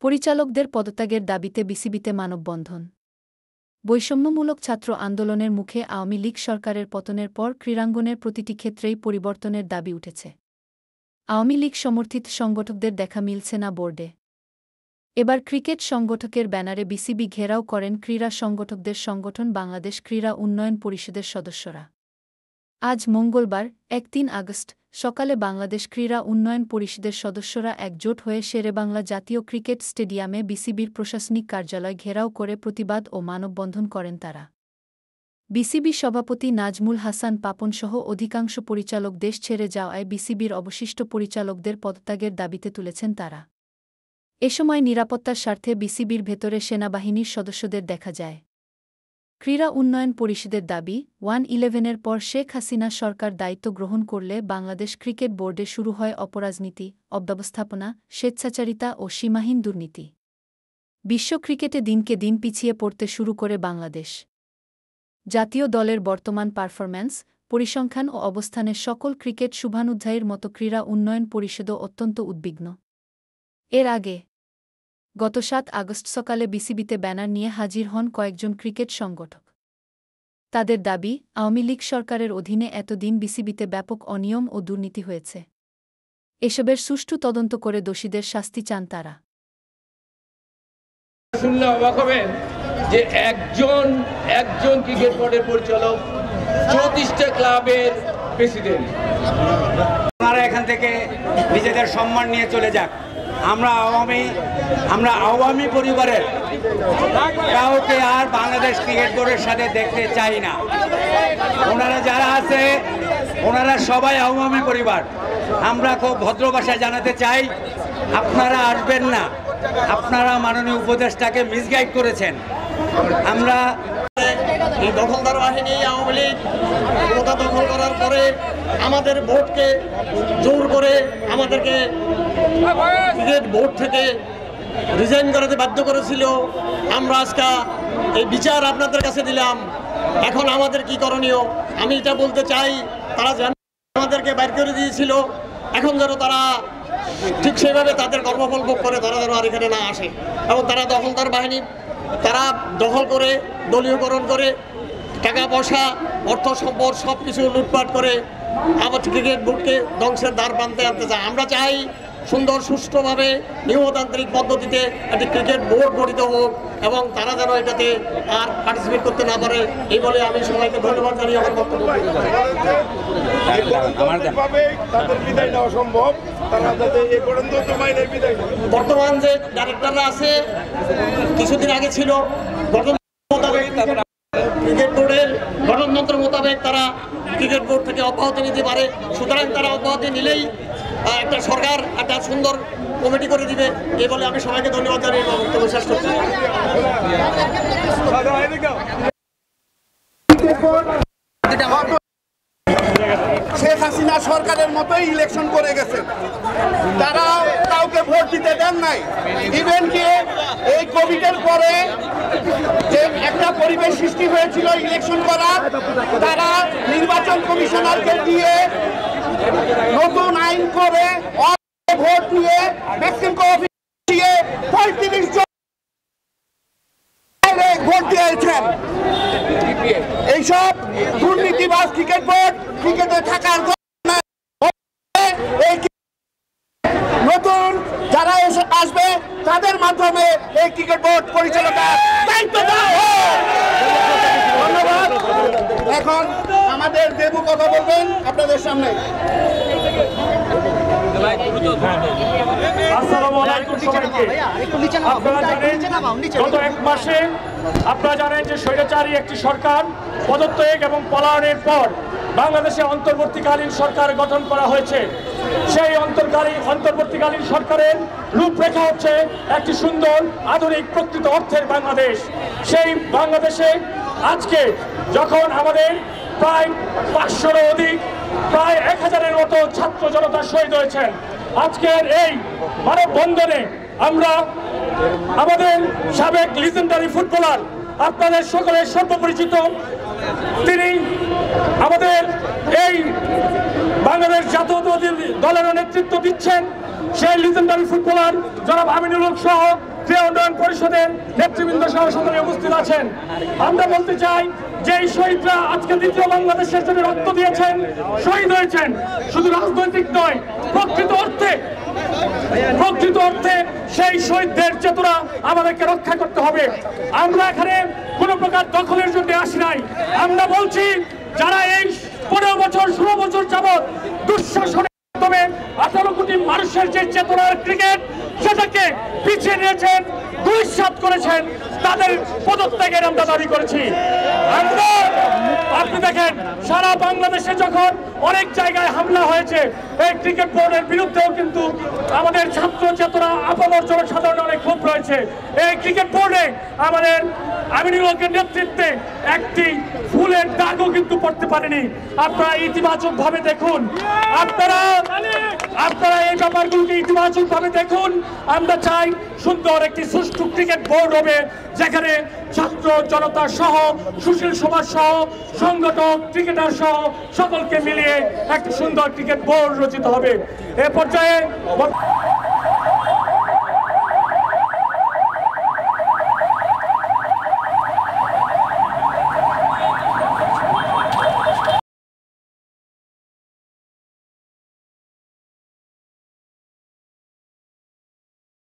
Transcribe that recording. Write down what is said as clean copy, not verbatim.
পরিচালকদের পদত্যাগের দাবিতে বিসিবিতে মানববন্ধন। বৈষম্যমূলক ছাত্র আন্দোলনের মুখে আওয়ামী লীগ সরকারের পতনের পর ক্রীড়াঙ্গনের প্রতিটি ক্ষেত্রেই পরিবর্তনের দাবি উঠেছে। আওয়ামী লীগ সমর্থিত সংগঠকদের দেখা মিলছে না বোর্ডে। এবার ক্রিকেট সংগঠকের ব্যানারে বিসিবি ঘেরাও করেন ক্রীড়া সংগঠকদের সংগঠন বাংলাদেশ ক্রীড়া উন্নয়ন পরিষদের সদস্যরা। আজ মঙ্গলবার ৩ আগস্ট সকালে বাংলাদেশ ক্রীড়া উন্নয়ন পরিষদের সদস্যরা একজোট হয়ে শেরেবাংলা জাতীয় ক্রিকেট স্টেডিয়ামে বিসিবির প্রশাসনিক কার্যালয় ঘেরাও করে প্রতিবাদ ও মানববন্ধন করেন তারা। বিসিবি সভাপতি নাজমুল হাসান পাপনসহ অধিকাংশ পরিচালক দেশ ছেড়ে যাওয়ায় বিসিবির অবশিষ্ট পরিচালকদের পদত্যাগের দাবিতে তুলেছেন তারা। এ সময় নিরাপত্তার স্বার্থে বিসিবির ভেতরে সেনাবাহিনীর সদস্যদের দেখা যায়। ক্রীড়া উন্নয়ন পরিষদের দাবি, 1-11-এর পর শেখ হাসিনা সরকার দায়িত্ব গ্রহণ করলে বাংলাদেশ ক্রিকেট বোর্ডে শুরু হয় অপরাজনীতি, অব্যবস্থাপনা, স্বেচ্ছাচারিতা ও সীমাহীন দুর্নীতি। বিশ্ব ক্রিকেটে দিনকে দিন পিছিয়ে পড়তে শুরু করে বাংলাদেশ। জাতীয় দলের বর্তমান পারফরম্যান্স, পরিসংখ্যান ও অবস্থানের সকল ক্রিকেট শুভানুধ্যায়ীর মতো ক্রীড়া উন্নয়ন পরিষদও অত্যন্ত উদ্বিগ্ন। এর আগে গত ৭ আগস্ট সকালে বিসিবিতে ব্যানার নিয়ে হাজির হন কয়েকজন ক্রিকেট সংগঠক। তাদের দাবি, আওয়ামী লীগ সরকারের অধীনে এতদিন বিসিবিতে ব্যাপক অনিয়ম ও দুর্নীতি হয়েছে। এসবের সুষ্ঠু তদন্ত করে দোষীদের শাস্তি চান তারা। শুনলে অবাক হবেন যে একজন ক্রিকেট বোর্ডের পরিচালক 34টা ক্লাবের প্রেসিডেন্ট। আপনারা এখান থেকে নিজেদের সম্মান নিয়ে চলে যাক। আমরা আওয়ামী পরিবারের কাউকে আর বাংলাদেশ ক্রিকেট বোর্ডের সাথে দেখতে চাই না। ওনারা যারা আছে ওনারা সবাই আওয়ামী পরিবার। আমরা খুব ভদ্র ভাষায় জানাতে চাই, আপনারা আসবেন না। আপনারা মাননীয় উপদেষ্টাকে মিসগাইড করেছেন। আমরা এই দখলদার বাহিনী আওয়ামী লীগ ক্ষমতা দখল করার পরে আমাদের বোর্ডকে জোর করে আমাদেরকে ক্রিকেট বোর্ড থেকে রিজাইন করাতে বাধ্য করেছিল। আমরা আজকে এই বিচার আপনাদের কাছে দিলাম। এখন আমাদের কি করণীয় আমি এটা বলতে চাই। তারা আমাদেরকে বাইর করে দিয়েছিল, এখন যেন তারা ঠিক সেভাবে তাদের কর্মফল ভোগ করে তারা যেন আর এখানে না আসে। এবং তারা দখলদার বাহিনী তারা দখল করে দলীয়করণ করে টাকা পয়সা অর্থ সম্পদ সব কিছু লুটপাট করে আবার ক্রিকেট বোর্ডকে ধ্বংসের দ্বার প্রান্তে আনতে চায়। আমরা চাই সুন্দর সুষ্ঠুভাবে নিয়মতান্ত্রিক পদ্ধতিতে একটি ক্রিকেট বোর্ড গঠিত হোক এবং তারা যেন এটাতে আর পার্টিসিপেট করতে না পারে। এই বলে আমি সবাইকে ধন্যবাদ জানিয়ে আমার বক্তব্য। বর্তমান যে ডাইরেক্টররা আছে কিছুদিন আগে ছিল ক্রিকেট বোর্ডের গঠনতন্ত্র মোতাবেক তারা ক্রিকেট বোর্ড থেকে অব্যাহতি নিতে পারে। সুতরাং তারা অব্যাহতি নিলেই একটা সরকার একটা সুন্দর কমিটি করে দিবে। এই বলে আমি সবাইকে ধন্যবাদ জানিয়ে বক্তব্য শেষ করছি। শেখ হাসিনা সরকারের মতোই ইলেকশন করে গেছে। তারা কাউকে ভোট দিতে দেন নাই। ইভেন কি এই কোভিডের পরে যে একটা পরিবেশ সৃষ্টি হয়েছিল ইলেকশন করার, তারা নির্বাচন কমিশনারকে দিয়ে নতুন আইন করে ভোট দিয়ে ভ্যাকসিন দিয়ে 35 জন ভোট দিয়েছেন। এইসব দুর্নীতিবাজ ক্রিকেট বোর্ড ক্রিকেটে থাকার নতুন যারা আসবে তাদের মাধ্যমে এই ক্রিকেট বোর্ড পরিচালনার দায়িত্ব দেওয়া হয়। ধন্যবাদ। এখন আমাদের দেবু কথা বলবেন আপনাদের সামনে। গত 1 মাসে আপনারা জানেন যে স্বৈরাচারী একটি সরকার পদত্যাগ এবং পলায়নের পর বাংলাদেশে অন্তর্বর্তীকালীন সরকার গঠন করা হয়েছে। সেই অন্তর্বর্তীকালীন সরকারের রূপরেখা হচ্ছে একটি সুন্দর আধুনিক প্রকৃত অর্থের বাংলাদেশ। সেই বাংলাদেশে আজকে যখন আমাদের প্রায় 500-এরও অধিক প্রায় 1000-এর মতো ছাত্র জনতা শহীদ হয়েছেন, আজকের এই মানববন্ধনে আমরা আমাদের সাবেক লিজেন্ডারি ফুটবলার আপনাদের সকলের সর্বপরিচিত তিনি আমাদের এই বাংলাদেশ জাতীয় দলের নেতৃত্ব দিচ্ছেন সেই লিজেন্ডারি ফুটবলার জনাব আমিনুল হক সহ ক্রীড়া উন্নয়ন পরিষদের নেতৃবৃন্দ সহ সকলে উপস্থিত আছেন। আমরা বলতে চাই যে এই শহীদরা আজকে দ্বিতীয় বাংলাদেশের জন্য রক্ত দিয়েছেন, শহীদ হয়েছেন, শুধু রাজনৈতিক নয়, প্রকৃত অর্থে সেই শহীদদের চেতনা আমাদেরকে রক্ষা করতে হবে। আমরা এখানে কোনো প্রকার দখলের জন্য আসি নাই। আমরা বলছি যারা এই 15 বছর 16 বছর যাবৎ দুঃশাসনের মাধ্যমে 18 কোটি মানুষের যে চেতনার ক্রিকেট সেটাকে পিছিয়ে নিয়েছেন, দুঃসাৎ করেছেন, তাদের পদত্যাগের আমরা দাবি করেছি। আপনি দেখেন সারা বাংলাদেশে যখন অনেক জায়গায় হামলা হয়েছে, এই ক্রিকেট বোর্ডের বিরুদ্ধেও কিন্তু আমাদের ছাত্র চেতনা আপামর জনসাধারণ অনেক ক্ষোভ রয়েছে। এই ক্রিকেট বোর্ডে আমাদের আমিনুল হকের নেতৃত্বে একটি ফুলের দাগও কিন্তু পড়তে পারেনি। আপনারা ইতিবাচক ভাবে দেখুন, আপনারা এই ব্যাপারগুলোকে ইতিবাচক ভাবে দেখুন। আমরা চাই সুন্দর একটি সুষ্ঠু ক্রিকেট বোর্ড হবে, যেখানে ছাত্র জনতা সহ, সুশীল সমাজ সহ, সংগঠক, ক্রিকেটার সহ সকলকে মিলিয়ে একটি সুন্দর ক্রিকেট বোর্ড রচিত হবে। এ পর্যায়ে